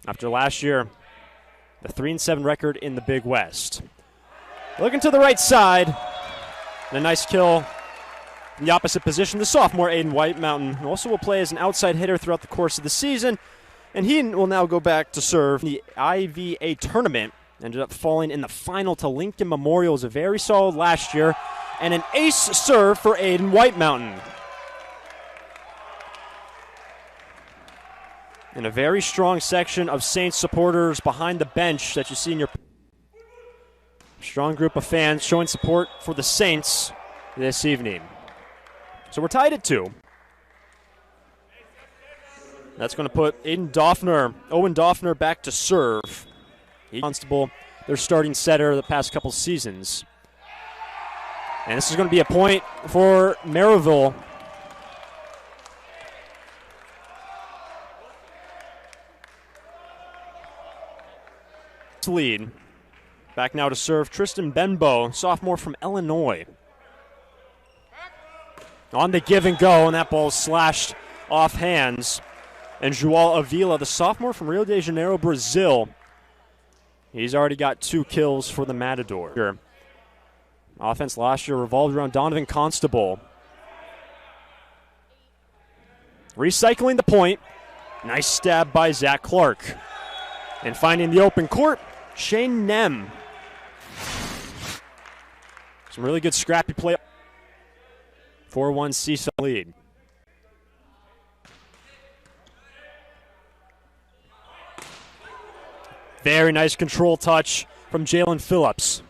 after last year, the 3-7 record in the Big West. Looking to the right side, and a nice kill in the opposite position. The sophomore, Aiden White Mountain, also will play as an outside hitter throughout the course of the season, and he will now go back to serve in the IVA tournament. Ended up falling in the final to Lincoln Memorial. It was a very solid last year, and an ace serve for Aiden White Mountain. And a very strong section of Saints supporters behind the bench that you see in your strong group of fans showing support for the Saints this evening. So we're tied at 2. That's going to put Owen Doffner back to serve. Constable, their starting setter the past couple seasons. And this is going to be a point for Maryville. Lead. Back now to serve Tristan Benbow, sophomore from Illinois. On the give and go, and that ball slashed off hands. And João Avila, the sophomore from Rio de Janeiro, Brazil. He's already got 2 kills for the Matador. Offense last year revolved around Donovan Constable. Recycling the point. Nice stab by Zach Clark. And finding the open court, Shane Nem. Some really good scrappy play. 4-1 CSUN lead. Very nice control touch from Jalen Phillips.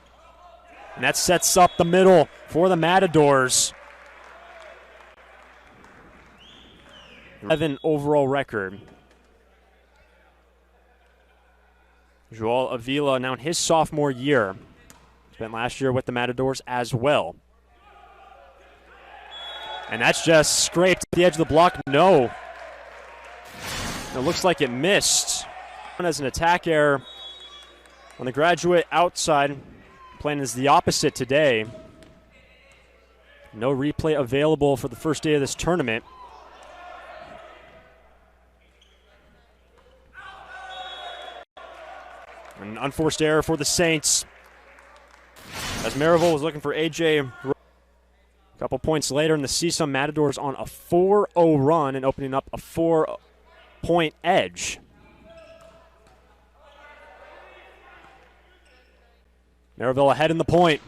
And that sets up the middle for the Matadors. 11 overall record. João Avila now in his sophomore year. Spent last year with the Matadors as well. And that's just scraped at the edge of the block. No. It looks like it missed. As an attack error on the graduate outside. Plan is the opposite today. No replay available for the first day of this tournament. An unforced error for the Saints. As Maryville was looking for AJ. A couple points later in the CSUN Matadors on a 4-0 run and opening up a 4-point edge. Maryville ahead in the point,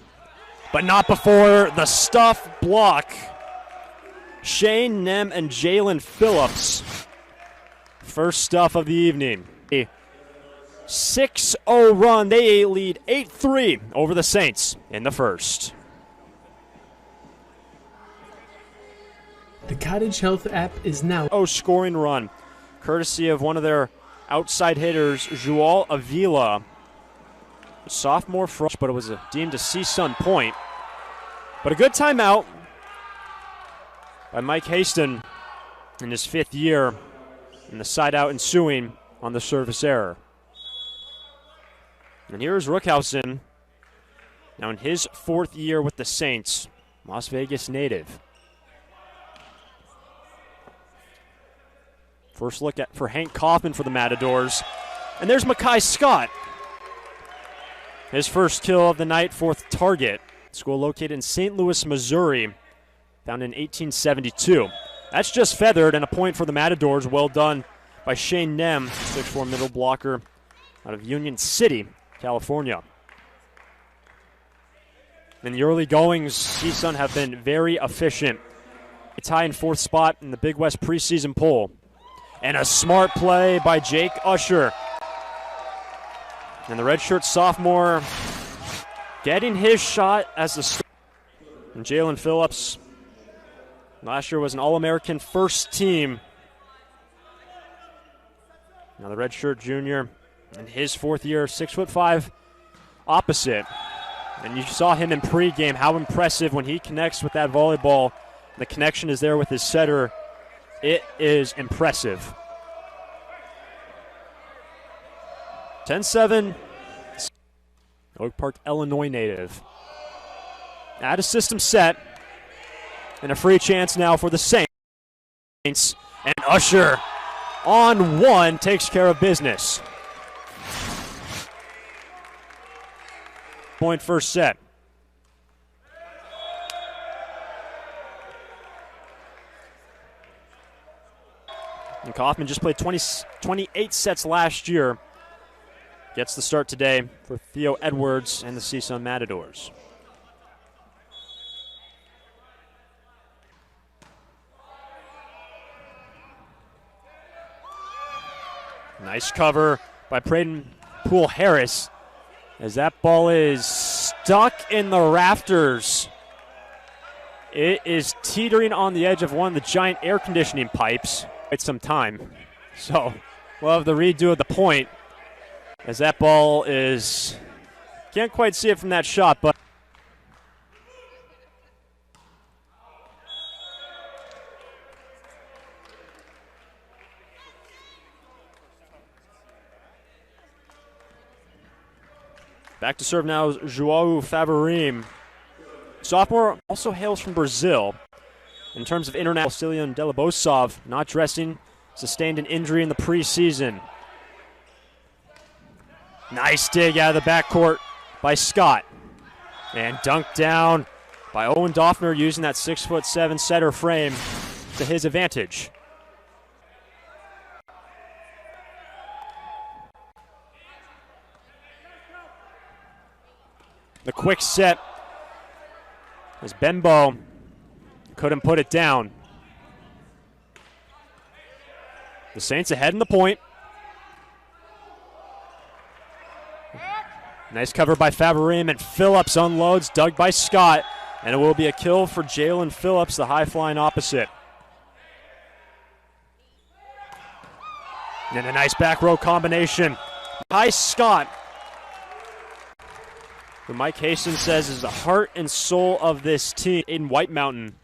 but not before the stuff block. Shane Nem and Jalen Phillips. First stuff of the evening. A 6-0 run. They lead 8-3 over the Saints in the first. The Cottage Health app is now scoring run, courtesy of one of their outside hitters, João Avila. Sophomore from, but it was deemed a CSUN point. But a good timeout by Mike Haston in his 5th year, and the side out ensuing on the service error. And here is Rookhausen, now in his 4th year with the Saints, Las Vegas native. First look for Hank Kaufman for the Matadors. And there's Makai Scott. His first kill of the night, 4th target. School located in St. Louis, Missouri, found in 1872. That's just feathered, and a point for the Matadors. Well done by Shane Nem, 6'4" middle blocker out of Union City, California. In the early goings, CSUN have been very efficient. It's high in 4th spot in the Big West preseason poll. And a smart play by Jake Usher. And the redshirt sophomore getting his shot as the and Jalen Phillips last year was an All-American first team. Now the redshirt junior in his 4th year, 6'5", opposite. And you saw him in pregame, how impressive when he connects with that volleyball. The connection is there with his setter. It is impressive. 10-7. Oak Park, Illinois native. Out of system set. And a free chance now for the Saints. And Usher on 1 takes care of business. Point first set. And Kaufman just played 28 sets last year. Gets the start today for Theo Edwards and the CSUN Matadors. Nice cover by Braden Poole Harris as that ball is stuck in the rafters. It is teetering on the edge of one of the giant air conditioning pipes. Quite some time. So we'll have the redo of the point as that ball is, can't quite see it from that shot, but back to serve now is João Favarim. Sophomore also hails from Brazil. In terms of international, Vasilian Delibosov not dressing, sustained an injury in the preseason. Nice dig out of the backcourt by Scott. And dunked down by Owen Doffner using that 6'7" setter frame to his advantage. The quick set as Benbow couldn't put it down. The Saints ahead in the point. Nice cover by Favarim, and Phillips unloads, dug by Scott, and it will be a kill for Jalen Phillips, the high-flying opposite. And a nice back row combination by Scott, who Mike Hastings says is the heart and soul of this team in White Mountain.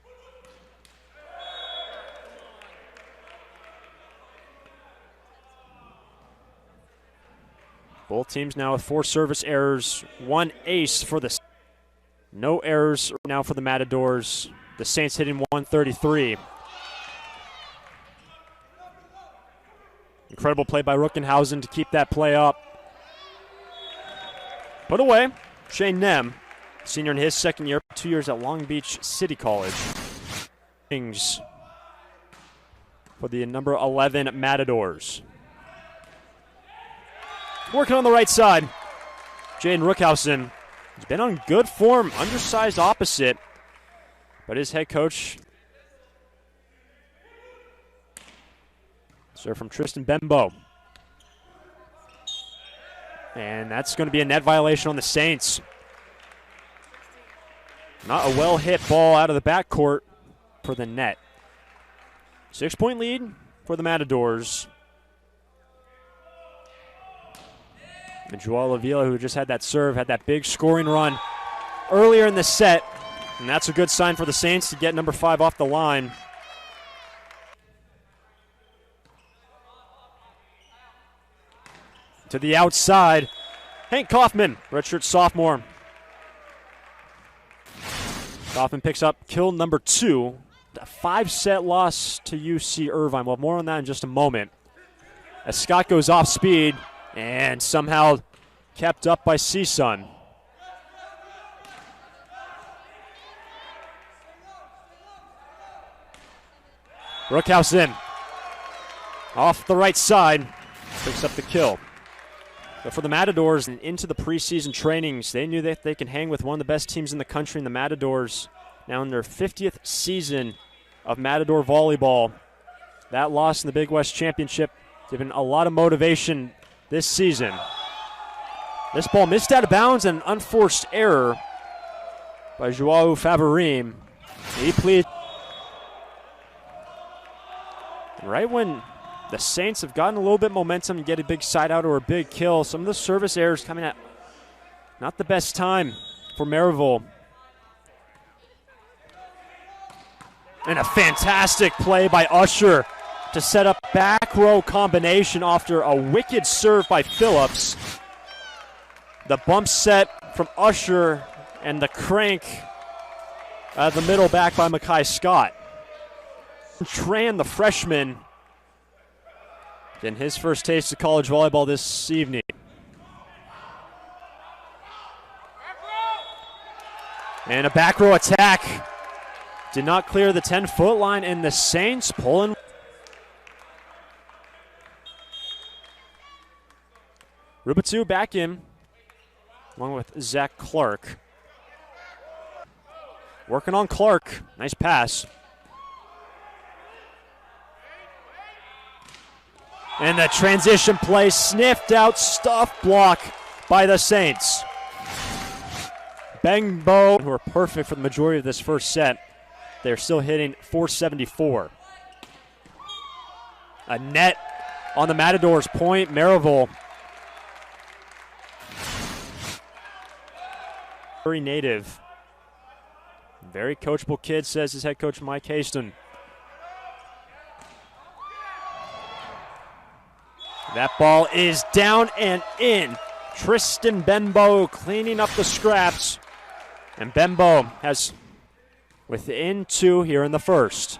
Both teams now with 4 service errors, 1 ace for the. No errors now for the Matadors. The Saints hitting 133. Incredible play by Ruckenhausen to keep that play up. Put away. Shane Nem, senior in his second year, 2 years at Long Beach City College. Things for the number 11 Matadors. Working on the right side, Jaden Ruckenhausen has been on good form, undersized opposite, but his head coach, serve from Tristan Benbow. And that's going to be a net violation on the Saints. Not a well-hit ball out of the backcourt for the net. 6-point lead for the Matadors. And Joao Avila, who just had that serve, had that big scoring run earlier in the set. And that's a good sign for the Saints to get number 5 off the line. To the outside, Hank Kaufman, redshirt sophomore. Kaufman picks up kill number 2. A 5-set loss to UC Irvine. We'll have more on that in just a moment. As Scott goes off speed and somehow kept up by CSUN. Ruckenhausen off the right side, picks up the kill. But for the Matadors and into the preseason trainings, they knew that they can hang with one of the best teams in the country, and the Matadors now in their 50th season of Matador Volleyball. That loss in the Big West Championship given a lot of motivation this season. This ball missed out of bounds and an unforced error by Joao Favarim. He pleads. Right when the Saints have gotten a little bit momentum and get a big side out or a big kill, some of the service errors coming at not the best time for Maryville. And a fantastic play by Usher to set up back row combination after a wicked serve by Phillips. The bump set from Usher and the crank out of the middle back by Makai Scott. Tran, the freshman, getting his first taste of college volleyball this evening. And a back row attack. Did not clear the 10-foot line, and the Saints pulling. Rubatu back in, along with Zach Clark. Working on Clark. Nice pass. And the transition play sniffed out, stuff block by the Saints. Bengbo, who are perfect for the majority of this first set. They're still hitting .474. A net on the Matadors point. Maryville. Very native. Very coachable kid, says his head coach Mike Haston. That ball is down and in. Tristan Benbow cleaning up the scraps. And Benbow has within 2 here in the first.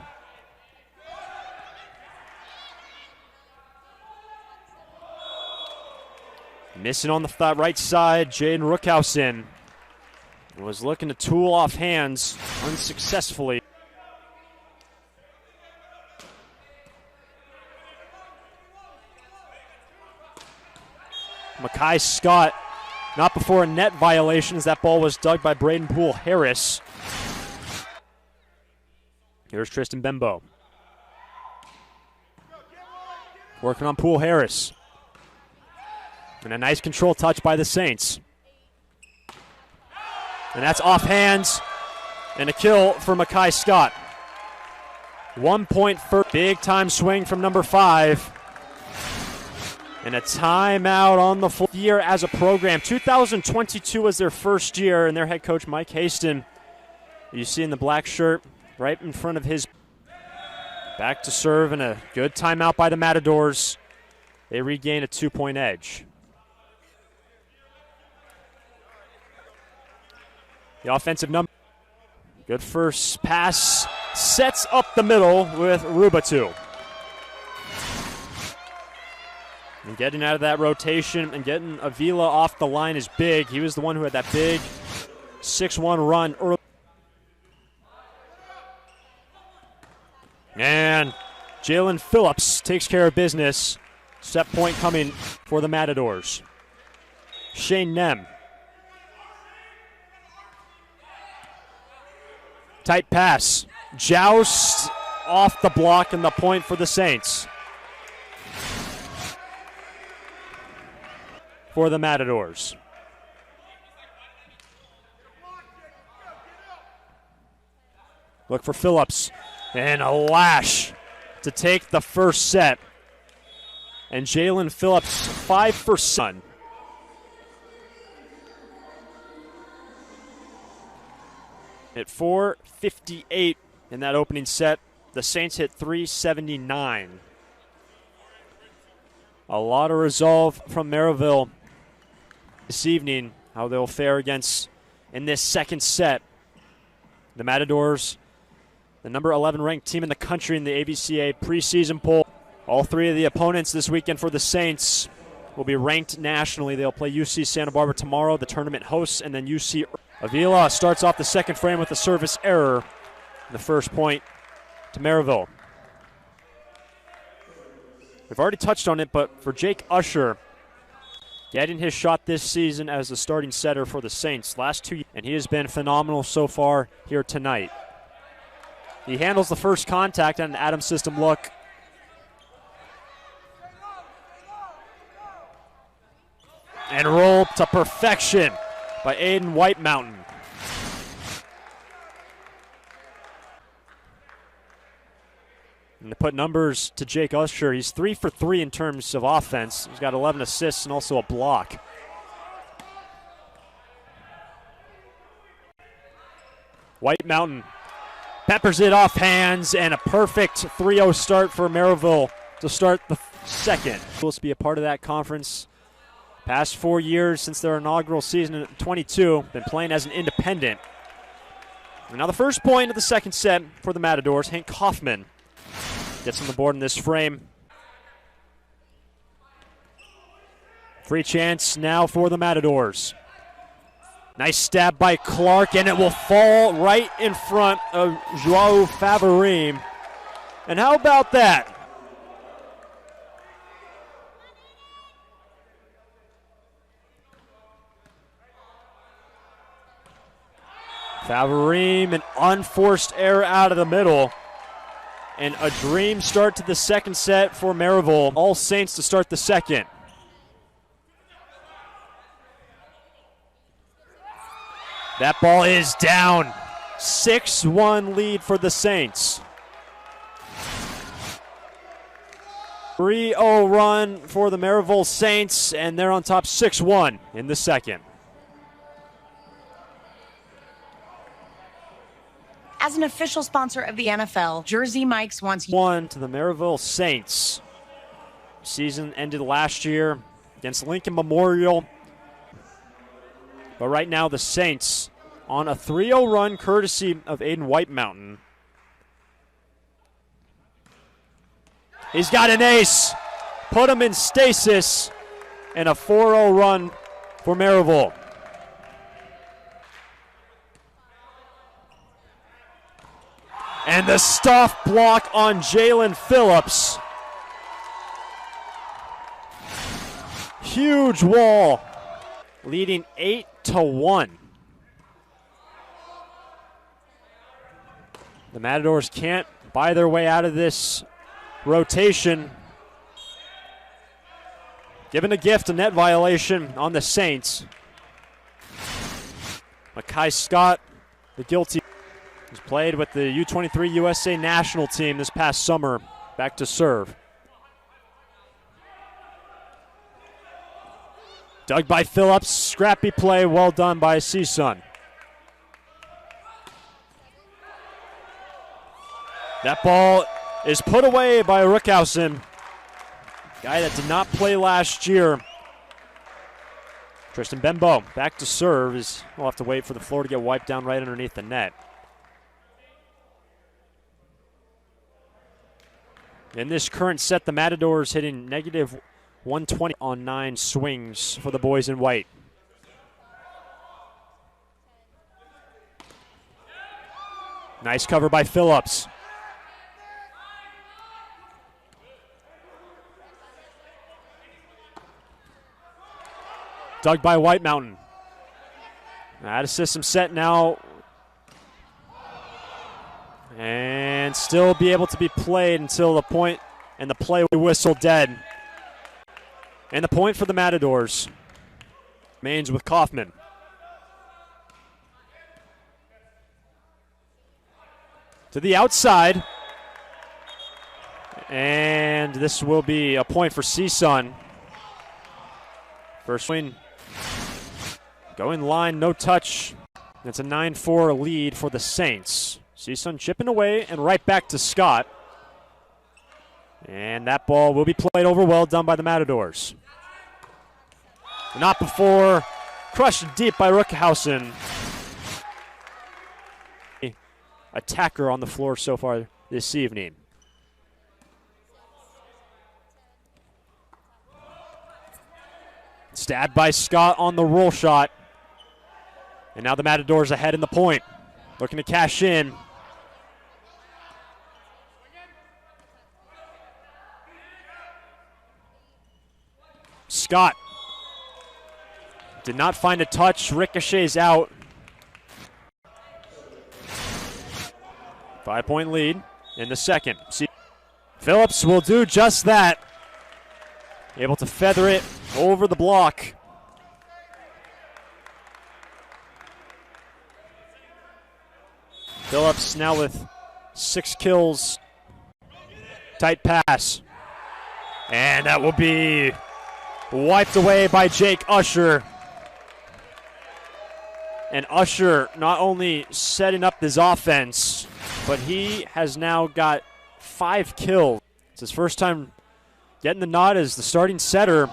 Missing on the right side, Jaden Rookhausen was looking to tool off hands unsuccessfully. Mackay Scott, not before a net violation, as that ball was dug by Braden Poole Harris. Here's Tristan Benbow. Working on Poole Harris. And a nice control touch by the Saints. And that's off hands and a kill for Mackay Scott. 1 point for big time swing from number 5. And a timeout on the full year as a program. 2022 was their first year, and their head coach Mike Haston, you see in the black shirt right in front of his back to serve, and a good timeout by the Matadors. They regain a 2-point edge. The offensive number. Good first pass. Sets up the middle with Rubatu. And getting out of that rotation and getting Avila off the line is big. He was the one who had that big 6-1 run early. And Jalen Phillips takes care of business. Set point coming for the Matadors. Shane Nem. Tight pass. Joust off the block and the point for the Saints. For the Matadors. Look for Phillips. And a lash to take the first set. And Jalen Phillips, 5 for Sun. At 4:58 in that opening set, the Saints hit 379. A lot of resolve from Maryville this evening, how they'll fare against in this second set. The Matadors, the number 11 ranked team in the country in the ABCA preseason poll. All 3 of the opponents this weekend for the Saints will be ranked nationally. They'll play UC Santa Barbara tomorrow, the tournament hosts, and then UC. Avila starts off the second frame with a service error. The first point to Maryville. We've already touched on it, but for Jake Usher, getting his shot this season as the starting setter for the Saints last 2 years, and he has been phenomenal so far here tonight. He handles the first contact on an Adams system look. And rolled to perfection by Aiden White Mountain. And to put numbers to Jake Usher, he's 3 for 3 in terms of offense. He's got 11 assists and also a block. White Mountain peppers it off hands, and a perfect 3-0 start for Maryville to start the second. Supposed to be a part of that conference. Past 4 years since their inaugural season in 22, been playing as an independent. And now the first point of the second set for the Matadors, Hank Kaufman gets on the board in this frame. Free chance now for the Matadors. Nice stab by Clark, and it will fall right in front of Joao Favarim. And how about that? Favarim, an unforced error out of the middle. And a dream start to the second set for Maryville. All Saints to start the second. That ball is down. 6-1 lead for the Saints. 3-0 run for the Maryville Saints, and they're on top 6-1 in the second. As an official sponsor of the NFL, Jersey Mike's wants one to the Maryville Saints. Season ended last year against Lincoln Memorial. But right now the Saints on a 3-0 run courtesy of Aiden White Mountain. He's got an ace. Put him in stasis. And a 4-0 run for Maryville. And the stuff block on Jalen Phillips. Huge wall. Leading 8-1. The Matadors can't buy their way out of this rotation. Given a gift, a net violation on the Saints. Makai Scott, the guilty, has played with the U23 USA national team this past summer. Back to serve. Dug by Phillips, scrappy play, well done by CSUN. That ball is put away by Rookhausen, guy that did not play last year. Tristan Bembo back to serve. We'll have to wait for the floor to get wiped down right underneath the net. In this current set, the Matadors hitting negative 120 on 9 swings for the boys in white. Nice cover by Phillips. Dug by White Mountain. Out of system set now. And still be able to be played until the point, and the play will be whistled dead. And the point for the Matadors. Remains with Kaufman. To the outside. And this will be a point for CSUN. First swing. Going line, no touch. It's a 9-4 lead for the Saints. CSUN chipping away and right back to Scott. And that ball will be played over, well done by the Matadors. Not before, crushed deep by Rookhausen. Attacker on the floor so far this evening. Stabbed by Scott on the roll shot. And now the Matadors ahead in the point. Looking to cash in. Scott did not find a touch. Ricochets out. 5-point lead in the second. Phillips will do just that. Able to feather it over the block. Phillips now with 6 kills. Tight pass. And that will be wiped away by Jake Usher. And Usher not only setting up his offense, but he has now got 5 kills. It's his first time getting the nod as the starting setter.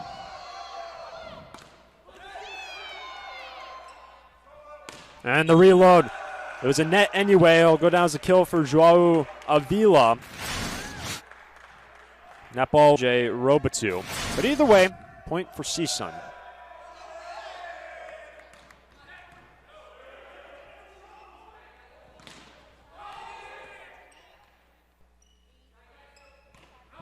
And the reload. It was a net anyway. It'll go down as a kill for Joao Avila. That ball, Jay Robitu. But either way, point for CSUN.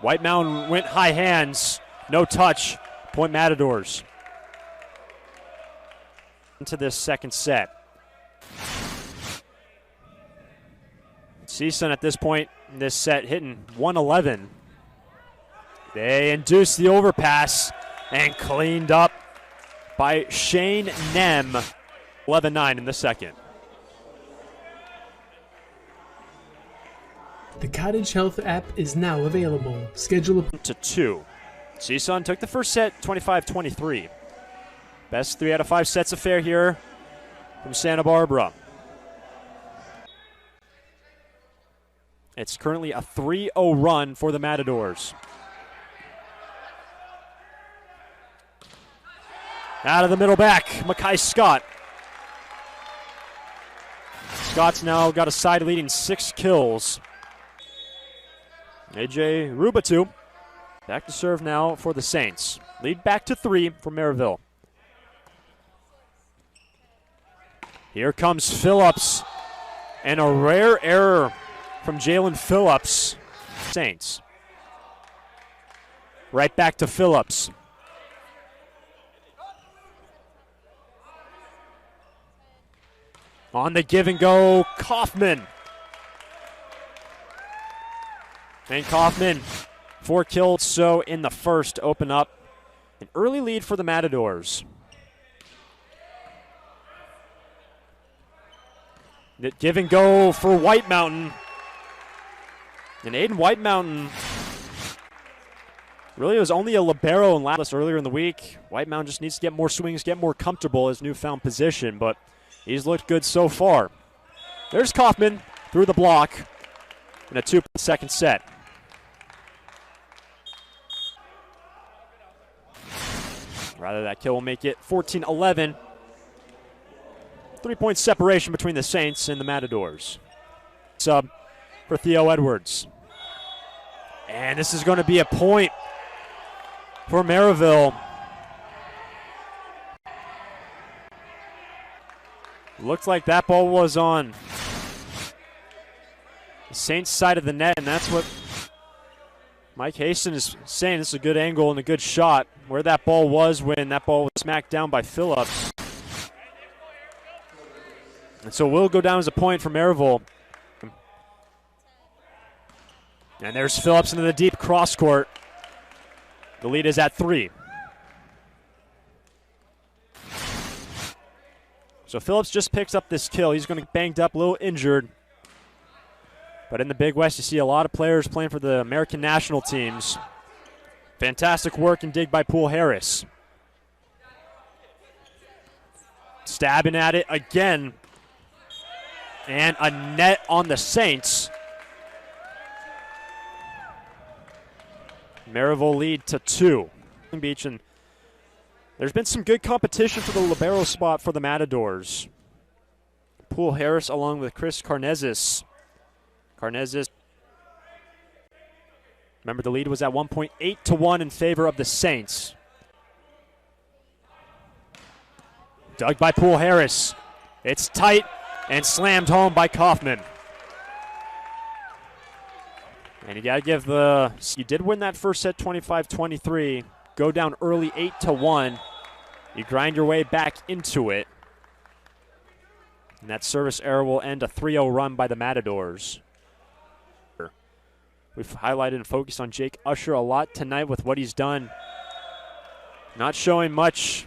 White Mountain went high hands, no touch, point Matadors. Into this second set. CSUN at this point in this set hitting 111. They induced the overpass and cleaned up by Shane Nem. 11-9 in the second. The Cottage Health app is now available. Schedule a to 2. CSUN took the first set 25-23. Best 3 out of 5 sets affair here from Santa Barbara. It's currently a 3-0 run for the Matadors. Out of the middle back, Makai Scott. Scott's now got a side leading 6 kills. AJ Rubatu back to serve now for the Saints. Lead back to 3 for Maryville. Here comes Phillips, and a rare error from Jalen Phillips. Saints. Right back to Phillips. On the give and go, Kaufman. And Kaufman, 4 kills so in the first, open up an early lead for the Matadors. The give and go for White Mountain. And Aiden White Mountain really was only a libero and last earlier in the week. White Mountain just needs to get more swings, get more comfortable his newfound position, but he's looked good so far. There's Kaufman through the block in a 2-second set. Rather, that kill will make it 14-11. 3-point separation between the Saints and the Matadors. Sub for Theo Edwards. And this is going to be a point for Maryville. Looked like that ball was on the Saints' side of the net, and that's what Mike Haston is saying. This is a good angle and a good shot. Where that ball was when that ball was smacked down by Phillips. And so will go down as a point for Maryville. And there's Phillips into the deep cross court. The lead is at 3. So Phillips just picks up this kill. He's going to get banged up, a little injured. But in the Big West, you see a lot of players playing for the American national teams. Fantastic work and dig by Poole Harris. Stabbing at it again. And a net on the Saints. Maryville lead to 2. Beach, and there's been some good competition for the libero spot for the Matadors. Poole Harris along with Chris Carnezis. Remember, the lead was at 1.8-1 in favor of the Saints. Dug by Poole Harris. It's tight and slammed home by Kaufman. And you got to give you did win that first set 25-23. Go down early 8-1. You grind your way back into it. And that service error will end a 3-0 run by the Matadors. We've highlighted and focused on Jake Usher a lot tonight with what he's done. Not showing much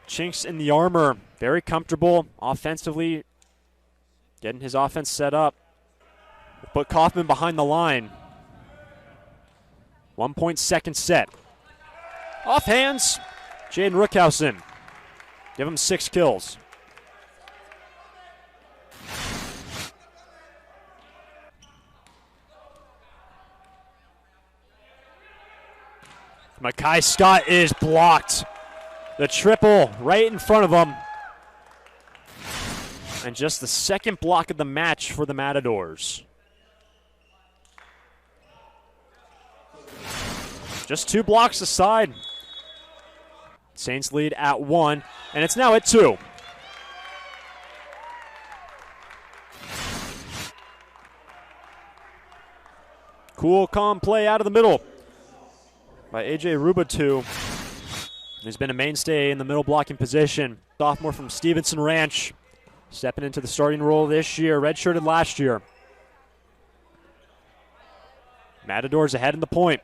chinks in the armor. Very comfortable offensively. Getting his offense set up. Put Kaufman behind the line. 1-point second set. Off hands, Jaden Rookhausen. Give him 6 kills. Makai Scott is blocked. The triple right in front of him. And just the second block of the match for the Matadors. Just 2 blocks aside. Saints lead at 1, and it's now at 2. Cool, calm play out of the middle by A.J. Rubatu. He's been a mainstay in the middle blocking position. Sophomore from Stevenson Ranch, stepping into the starting role this year, redshirted last year. Matadors ahead in the point.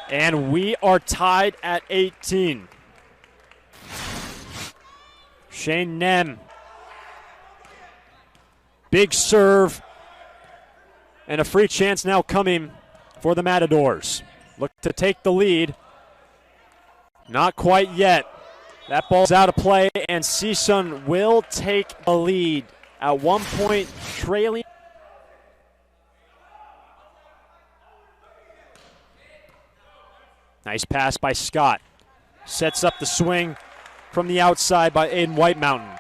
And we are tied at 18. Shane Nem. Big serve. And a free chance now coming for the Matadors. Look to take the lead. Not quite yet. That ball's out of play, and CSUN will take a lead at 1 point, trailing. Nice pass by Scott. Sets up the swing from the outside by Aiden White Mountain.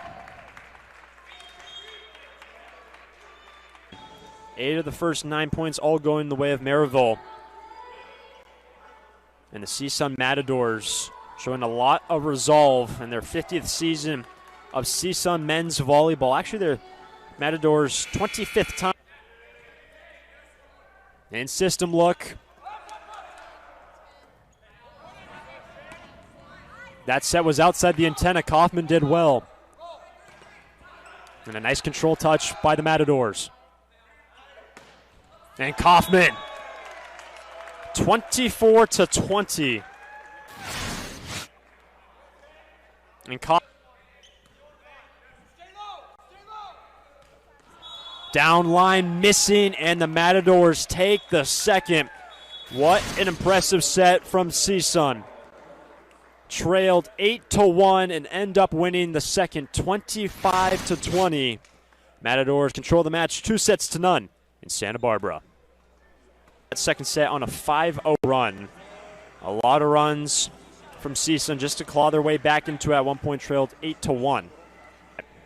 8 of the first 9 points all going the way of Maryville. And the CSUN Matadors showing a lot of resolve in their 50th season of CSUN men's volleyball. Actually, they're Matadors' 25th time. In system look. That set was outside the antenna. Kaufman did well. And a nice control touch by the Matadors. And Kaufman, 24-20. And down line missing, and the Matadors take the second. What an impressive set from CSUN. Trailed 8-1 and end up winning the second 25-20. Matadors control the match 2-0 in Santa Barbara. That second set on a 5-0 run. A lot of runs from CSUN just to claw their way back into at 1 point trailed 8-1.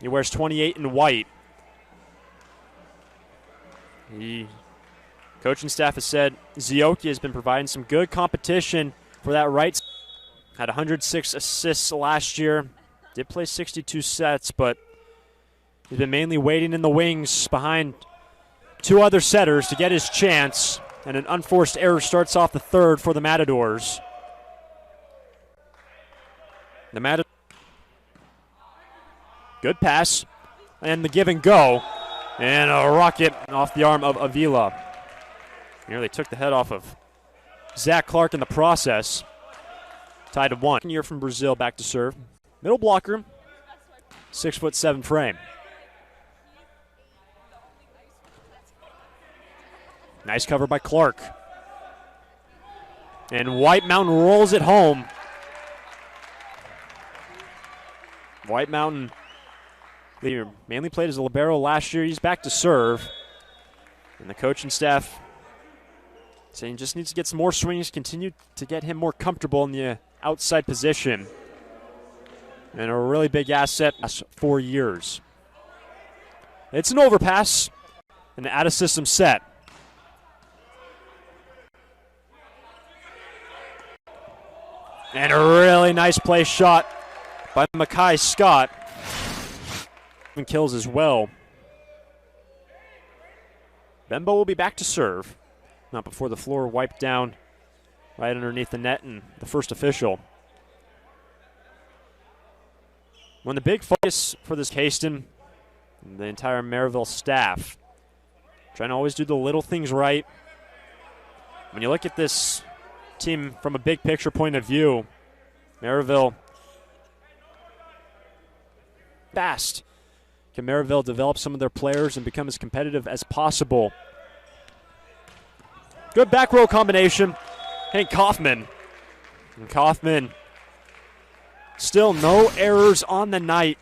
He wears 28 in white. The coaching staff has said Zioki has been providing some good competition for that right. Had 106 assists last year. Did play 62 sets, but he's been mainly waiting in the wings behind 2 other setters to get his chance. And an unforced error starts off the third for the Matadors. The Matadors. Good pass. And the give and go. And a rocket off the arm of Avila. Nearly took the head off of Zach Clark in the process. Tied at 1. Year from Brazil, back to serve. Middle blocker, 6'7" frame. Nice cover by Clark. And White Mountain rolls it home. White Mountain mainly played as a libero last year. He's back to serve. And the coaching staff saying he just needs to get some more swings, continue to get him more comfortable in the outside position. And a really big asset last 4 years. It's an overpass. An out-of-system set. And a really nice play shot by Makai Scott. And kills as well. Bembo will be back to serve. Not before the floor wiped down right underneath the net and the first official. When the big focus for this Haston and the entire Maryville staff, trying to always do the little things right. When you look at this team from a big picture point of view, Maryville fast. Can Maryville develop some of their players and become as competitive as possible? Good back row combination. And Kaufman. And Kaufman, still no errors on the night.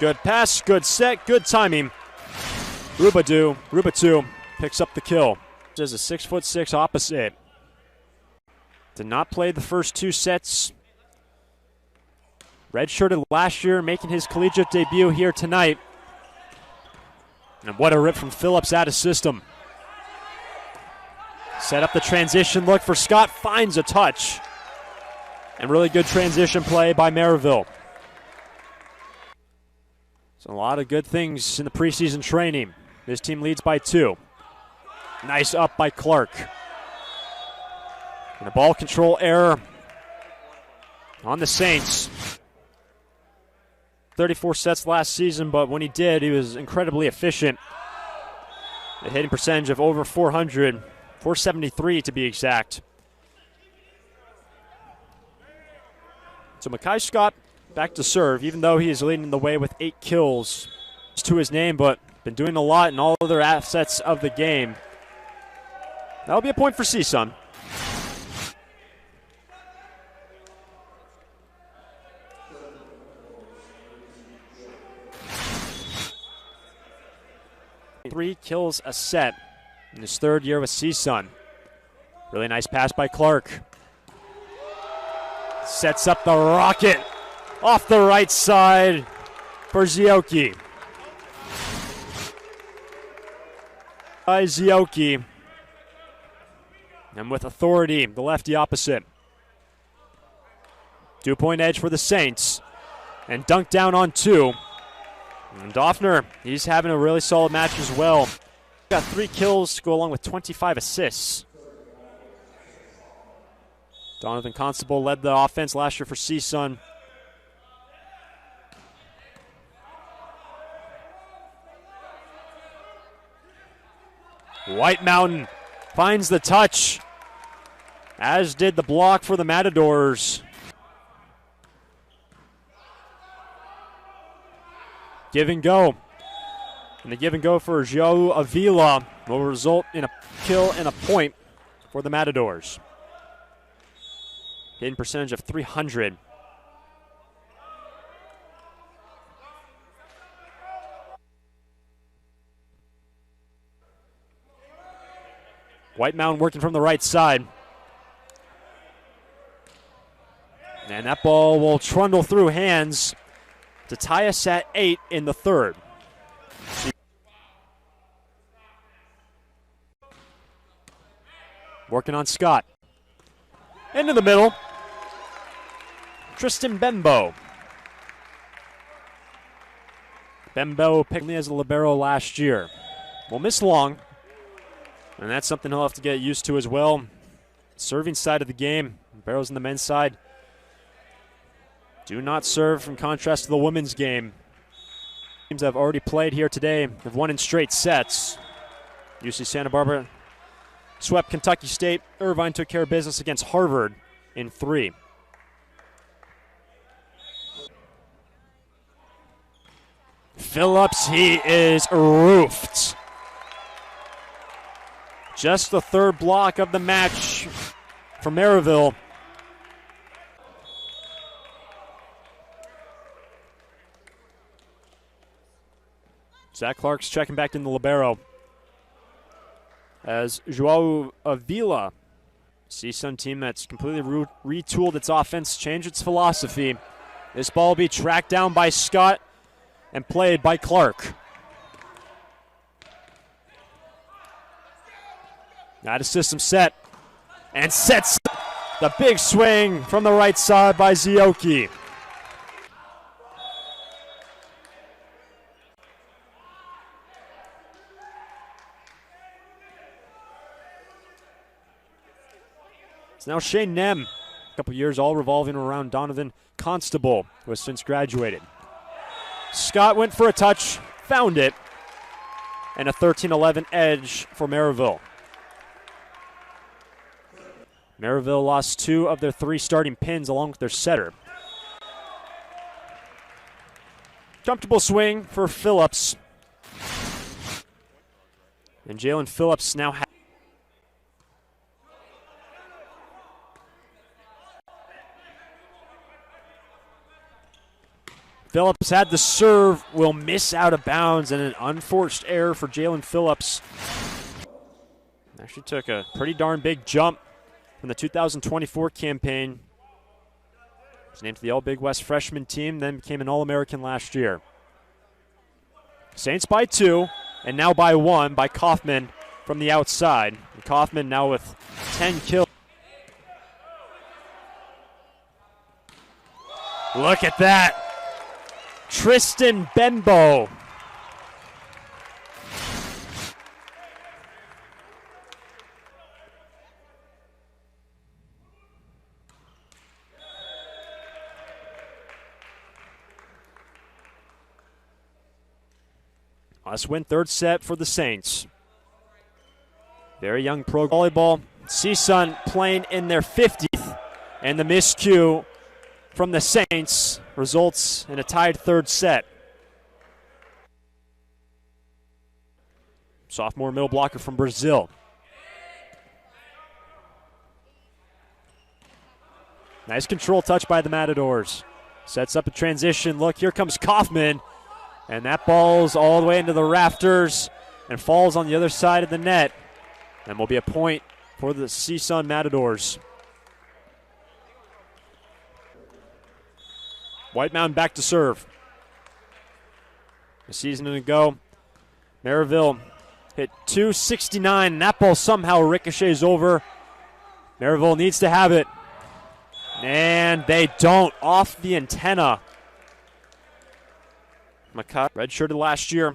Good pass, good set, good timing. Rubatu picks up the kill. There's a 6'6" opposite. Did not play the first 2 sets. Redshirted last year, making his collegiate debut here tonight. And what a rip from Phillips out of system. Set up the transition look for Scott, finds a touch. And really good transition play by Maryville. So a lot of good things in the preseason training. This team leads by 2. Nice up by Clark. And a ball control error on the Saints. 34 sets last season, but when he did, he was incredibly efficient. A hitting percentage of over 400, 473 to be exact. So Makai Scott back to serve, even though he is leading the way with 8 kills to his name, but been doing a lot in all other assets of the game. That'll be a point for CSUN. Three kills a set in his 3rd year with CSUN. Really nice pass by Clark. Sets up the rocket off the right side for Zioki. By Zioki. And with authority, the lefty opposite. 2-point edge for the Saints. And dunked down on 2. And Doffner, he's having a really solid match as well. Got 3 kills to go along with 25 assists. Donovan Constable led the offense last year for CSUN. White Mountain finds the touch, as did the block for the Matadors. Give and go. And the give and go for Joe Avila will result in a kill and a point for the Matadors. Hitting percentage of 300. White Mountain working from the right side. And that ball will trundle through hands to tie us at 8 in the 3rd. Working on Scott. Into the middle. Tristan Bembo. Bembo picked me as a libero last year. Will miss long, and that's something he'll have to get used to as well. Serving side of the game, liberos in the men's side do not serve, in contrast to the women's game. Teams that have already played here today have won in straight sets. UC Santa Barbara swept Kentucky State. Irvine took care of business against Harvard in 3. Phillips, he is roofed. Just the 3rd block of the match for Maryville. Zach Clark's checking back in the libero. As Joao Avila, CSUN team that's completely retooled its offense, changed its philosophy. This ball will be tracked down by Scott and played by Clark. Out of system set. And sets the big swing from the right side by Zioki. It's now Shane Nem. A couple years all revolving around Donovan Constable, who has since graduated. Scott went for a touch, found it, and a 13-11 edge for Maryville. Maryville lost 2 of their 3 starting pins along with their setter. Comfortable swing for Phillips. And Jalen Phillips now has Phillips had the serve, will miss out of bounds, and an unforced error for Jalen Phillips. Actually took a pretty darn big jump from the 2024 campaign. He was named to the All-Big West freshman team, then became an All-American last year. Saints by 2, and now by 1 by Kaufman from the outside. And Kaufman now with 10 kills. Look at that. Tristan Bembo. Must win third set for the Saints. Very young pro volleyball. CSUN playing in their 50th, and the miscue from the Saints results in a tied third set. Sophomore middle blocker from Brazil. Nice control touch by the Matadors. Sets up a transition. Look, here comes Kaufman. And that ball's all the way into the rafters and falls on the other side of the net. And will be a point for the CSUN Matadors. White Mountain back to serve. A season ago, Maryville hit .269, and that ball somehow ricochets over. Maryville needs to have it. And they don't. Off the antenna. Makai, redshirted last year.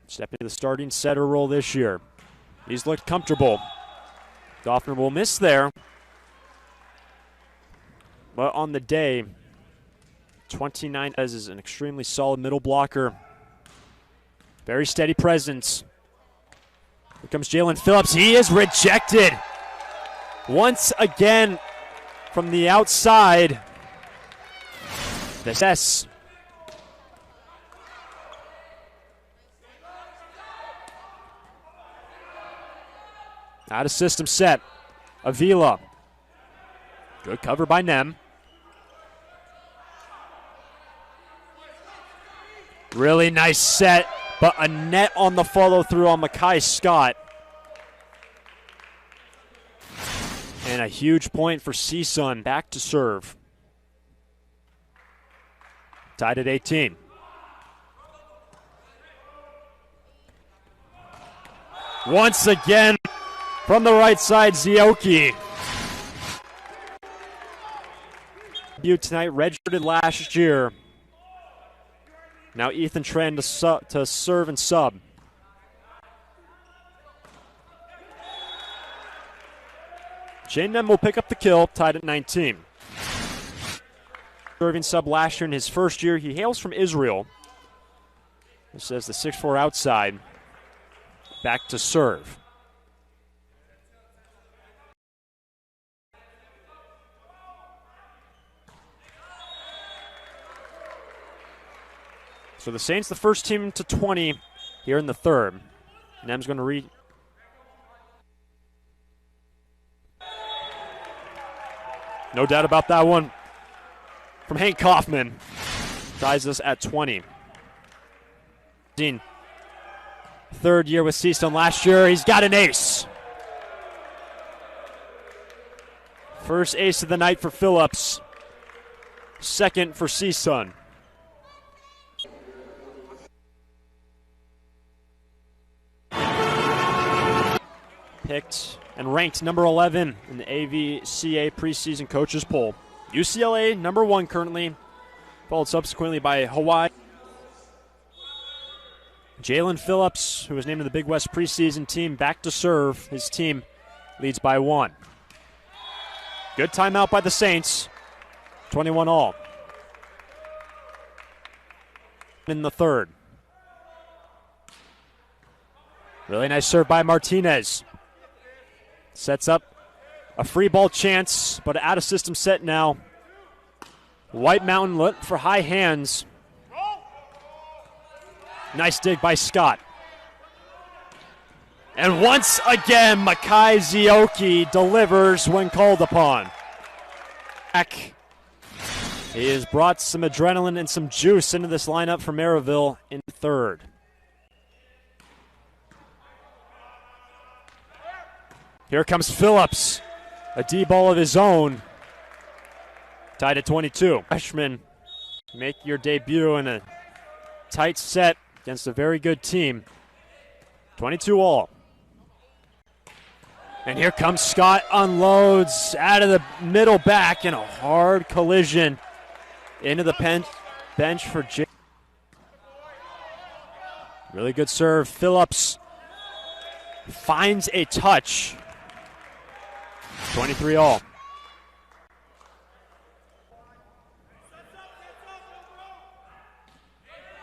Stepping to the starting setter role this year. He's looked comfortable. Goffner will miss there. But on the day, 29 is an extremely solid middle blocker. Very steady presence. Here comes Jalen Phillips. He is rejected. Once again from the outside. Yes. Out of system set. Avila. Good cover by Nem. Really nice set, but a net on the follow through on Makai Scott. And a huge point for CSUN. Back to serve. Tied at 18. Once again, from the right side, Zioki. Tonight, redshirted last year. Now Ethan Tran to serve and sub. Jane Nem will pick up the kill, tied at 19. Serving sub last year in his first year. He hails from Israel. This says the 6'4" outside. Back to serve. So the Saints, the first team to 20 here in the third. Nem's going to no doubt about that one. From Hank Kaufman. Ties us at 20. Third year with CSUN last year. He's got an ace. First ace of the night for Phillips. Second for CSUN. Picked and ranked number 11 in the AVCA preseason coaches poll. UCLA number 1 currently, followed subsequently by Hawaii. Jalen Phillips, who was named to the Big West preseason team, back to serve. His team leads by 1. Good timeout by the Saints. 21 all. In the third. Really nice serve by Martinez. Sets up a free ball chance, but out of system set now. White Mountain look for high hands. Nice dig by Scott. And once again, Makai Zioki delivers when called upon. He has brought some adrenaline and some juice into this lineup for Maryville in third. Here comes Phillips. A D-ball of his own. Tied at 22. Freshman, make your debut in a tight set against a very good team. 22 all. And here comes Scott, unloads out of the middle back in a hard collision into the bench for Jake. Really good serve. Phillips finds a touch. 23 all.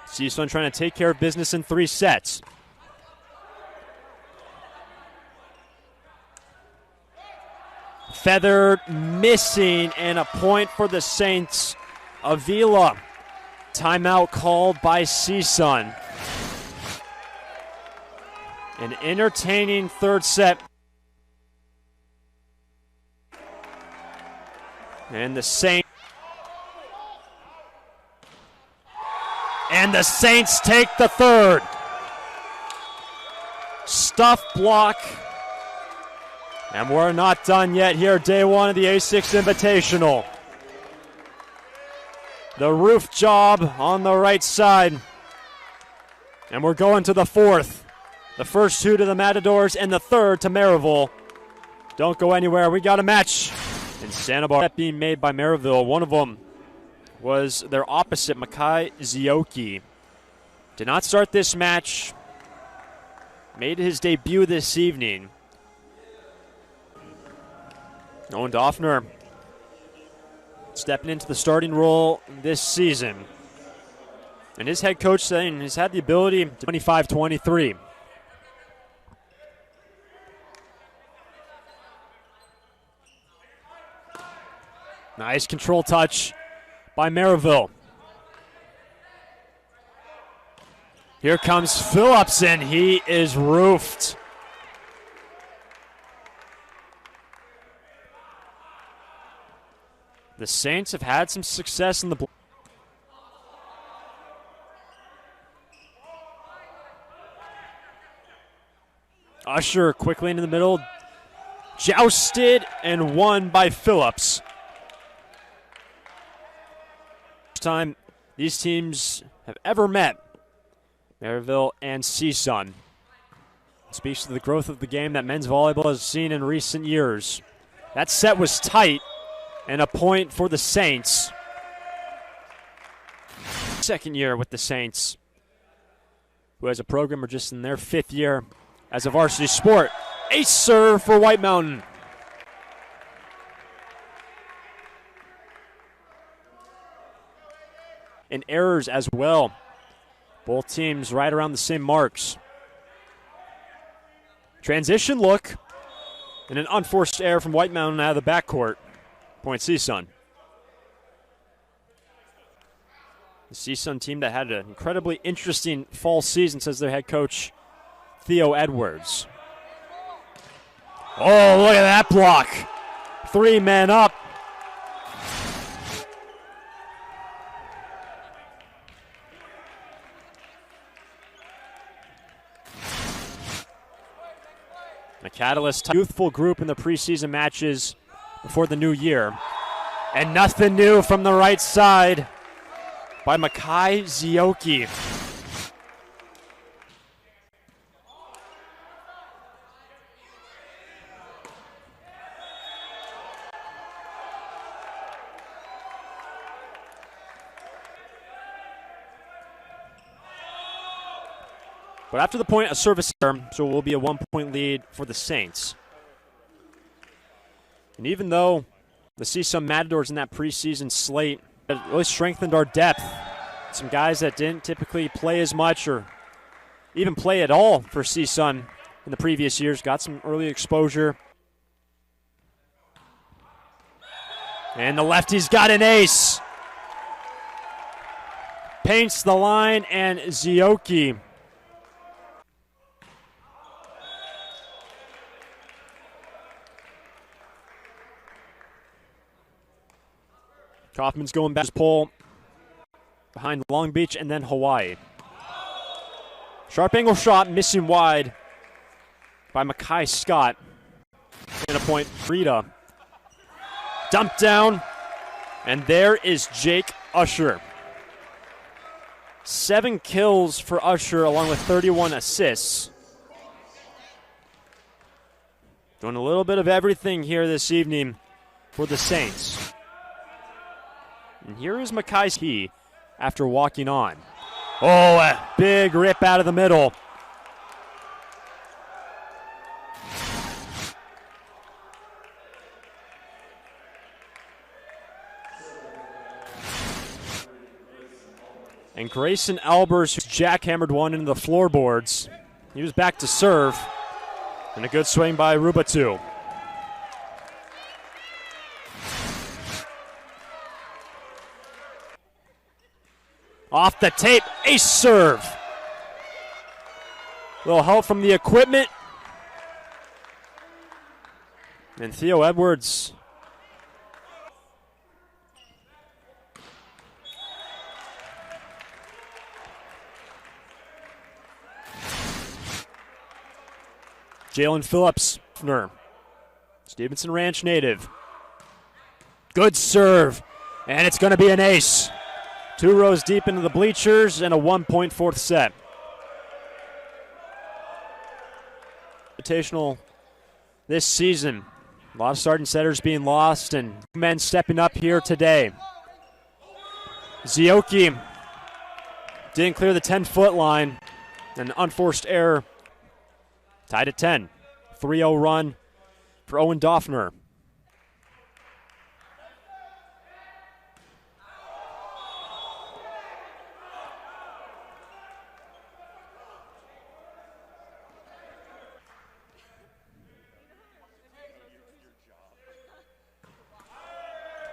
CSUN trying to take care of business in 3 sets. Feathered, missing, and a point for the Saints. Avila. Timeout called by CSUN. An entertaining third set. And the Saints. And the Saints take the third. Stuff block. And we're not done yet here, day 1 of the A6 Invitational. The roof job on the right side. And we're going to the fourth. The first 2 to the Matadors and the third to Maryville. Don't go anywhere. We got a match in Santa Barbara. Being made by Maryville. One of them was their opposite, Makai Zioki. Did not start this match. Made his debut this evening. Owen Doffner stepping into the starting role this season. And his head coach saying he's had the ability to 25-23. Nice control touch by Maryville. Here comes Phillips, and he is roofed. The Saints have had some success in the Usher quickly into the middle. Jousted and won by Phillips. First time these teams have ever met, Maryville and CSUN. Speaks to the growth of the game that men's volleyball has seen in recent years. That set was tight. And a point for the Saints. Second year with the Saints, who as a program are just in their 5th year as a varsity sport. Ace serve for White Mountain. And errors as well. Both teams right around the same marks. Transition look. And an unforced error from White Mountain out of the backcourt. Point CSUN. The CSUN team that had an incredibly interesting fall season, says their head coach, Theo Edwards. Oh, look at that block. 3 men up. The Catalyst, youthful group in the preseason matches before the new year. And nothing new from the right side by Makai Zioki. But after the point, a service error, so it will be a 1-point lead for the Saints. And even though the CSUN Matadors in that preseason slate really strengthened our depth, some guys that didn't typically play as much or even play at all for CSUN in the previous years got some early exposure. And the lefty's got an ace. Paints the line, and Zioki Kaufman's going back to his pole behind Long Beach and then Hawaii. Sharp angle shot, missing wide by Makai Scott. And a point, Frida. Dump down, and there is Jake Usher. 7 kills for Usher along with 31 assists. Doing a little bit of everything here this evening for the Saints. And here is Makai's key after walking on. Oh, a big rip out of the middle. And Grayson Albers, who jackhammered one into the floorboards. He was back to serve. And a good swing by Rubatu. Off the tape, ace serve. Little help from the equipment. And Theo Edwards. Jalen Phillips, Stevenson Ranch native. Good serve, and it's going to be an ace. 2 rows deep into the bleachers and a 1-point fourth set. Invitational this season. A lot of starting setters being lost and men stepping up here today. Zioki didn't clear the 10-foot line. An unforced error. Tied at 10. 3-0 run for Owen Doffner.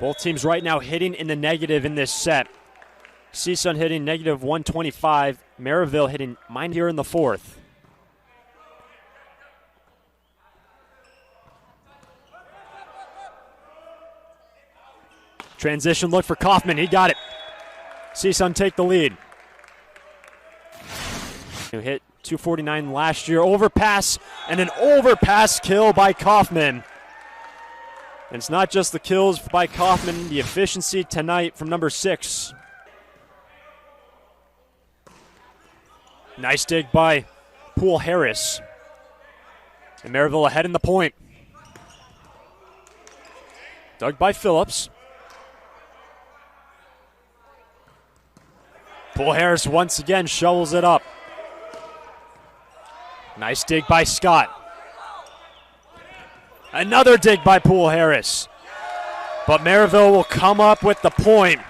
Both teams right now hitting in the negative in this set. CSUN hitting negative 125. Maryville hitting mine here in the fourth. Transition look for Kaufman. He got it. CSUN take the lead. Who hit 249 last year. Overpass and an overpass kill by Kaufman. And it's not just the kills by Kaufman, the efficiency tonight from number 6. Nice dig by Poole Harris. And Maryville ahead in the point. Dug by Phillips. Poole Harris once again shovels it up. Nice dig by Scott. Another dig by Poole Harris. But Maryville will come up with the point.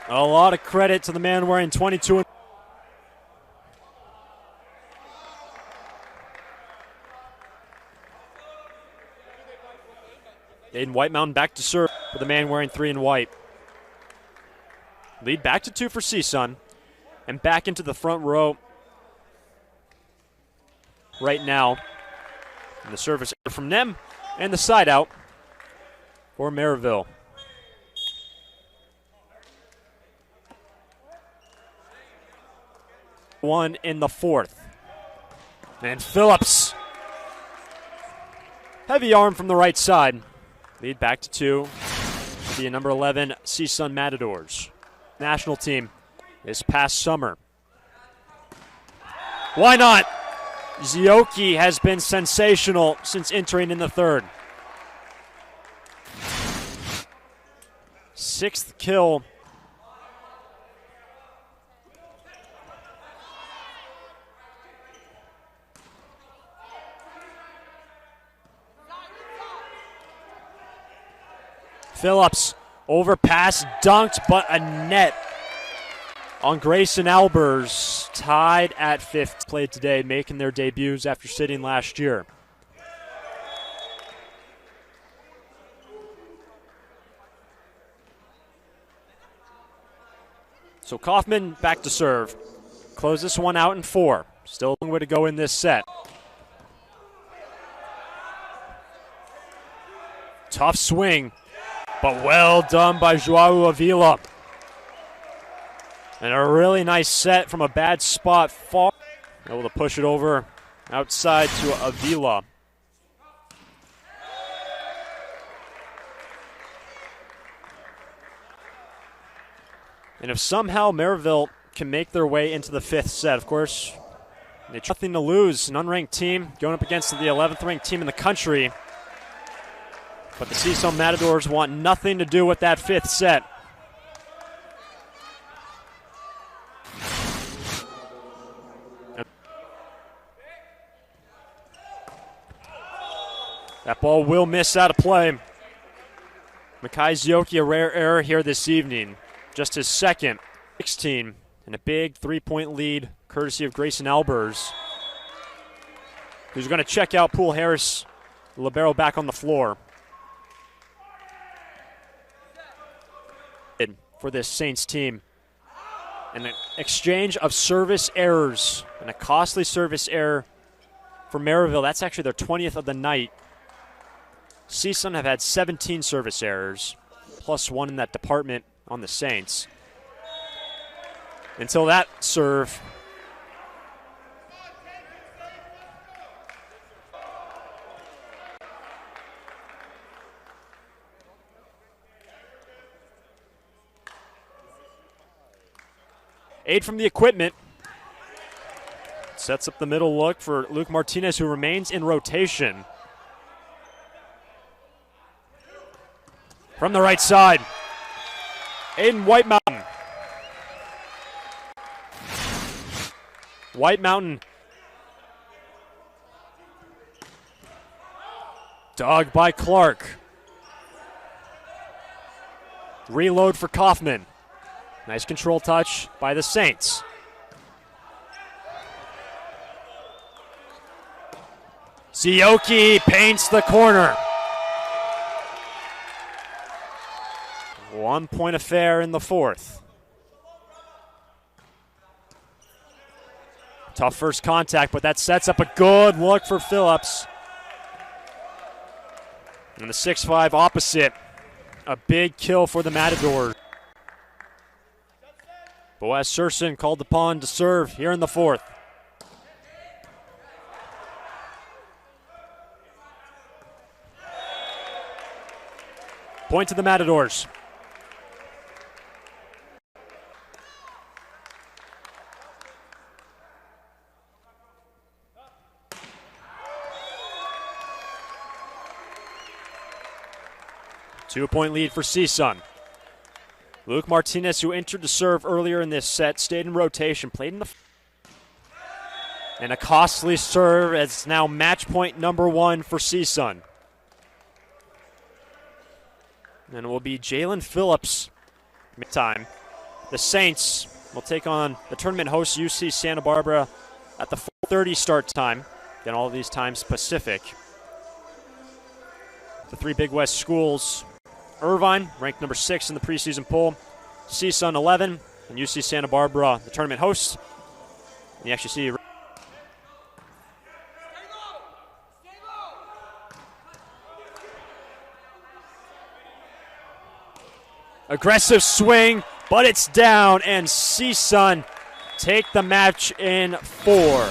A lot of credit to the man wearing 22. Aiden White Mountain back to serve for the man wearing 3 in white. Lead back to 2 for CSUN. And back into the front row right now. And the service from them and the side out for Maryville. One in the fourth. And Phillips. Heavy arm from the right side. Lead back to 2. The number 11 CSUN Matadors. National team this past summer. Why not? Zioki has been sensational since entering in the third. 6th kill. Phillips overpass, dunked, but a net on Grayson Albers, tied at 5th. Played today, making their debuts after sitting last year. So Kaufman back to serve. Close this one out in 4. Still a long way to go in this set. Tough swing, but well done by Joao Avila. And a really nice set from a bad spot. Able to push it over outside to Avila. And if somehow Maryville can make their way into the 5th set, of course, They try nothing to lose. An unranked team going up against the 11th ranked team in the country. But the CSUN Matadors want nothing to do with that 5th set. That ball will miss out of play. Makai Zioki, a rare error here this evening. Just his second. 16, and a big 3-point lead courtesy of Grayson Albers, who's going to check out Poole Harris, the libero, back on the floor. For this Saints team. An exchange of service errors, and a costly service error for Maryville. That's actually their 20th of the night. CSUN have had 17 service errors, plus 1 in that department on the Saints. Until that serve. Aid from the equipment. Sets up the middle look for Luke Martinez, who remains in rotation. From the right side, Aiden White Mountain. White Mountain. Dug by Clark. Reload for Kaufman. Nice control touch by the Saints. Zioki paints the corner. 1 point affair in the 4th. Tough first contact, but that sets up a good look for Phillips. And the 6'5" opposite. A big kill for the Matadors. Boaz Surson called upon to serve here in the 4th. Point to the Matadors. Two-point lead for CSUN. Luke Martinez, who entered to serve earlier in this set, stayed in rotation, played in the... And a costly serve as now match point number 1 for CSUN. And it will be Jalen Phillips. Time. The Saints will take on the tournament host UC Santa Barbara at the 4:30 start time. Again, all of these times Pacific. The 3 Big West schools. Irvine, ranked number 6 in the preseason poll. CSUN 11, and UC Santa Barbara, the tournament host. And you actually see aggressive swing, but it's down, and CSUN take the match in 4.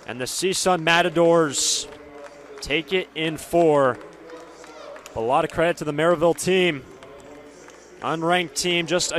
And the CSUN Matadors take it in 4. A lot of credit to the Maryville team. Unranked team, just a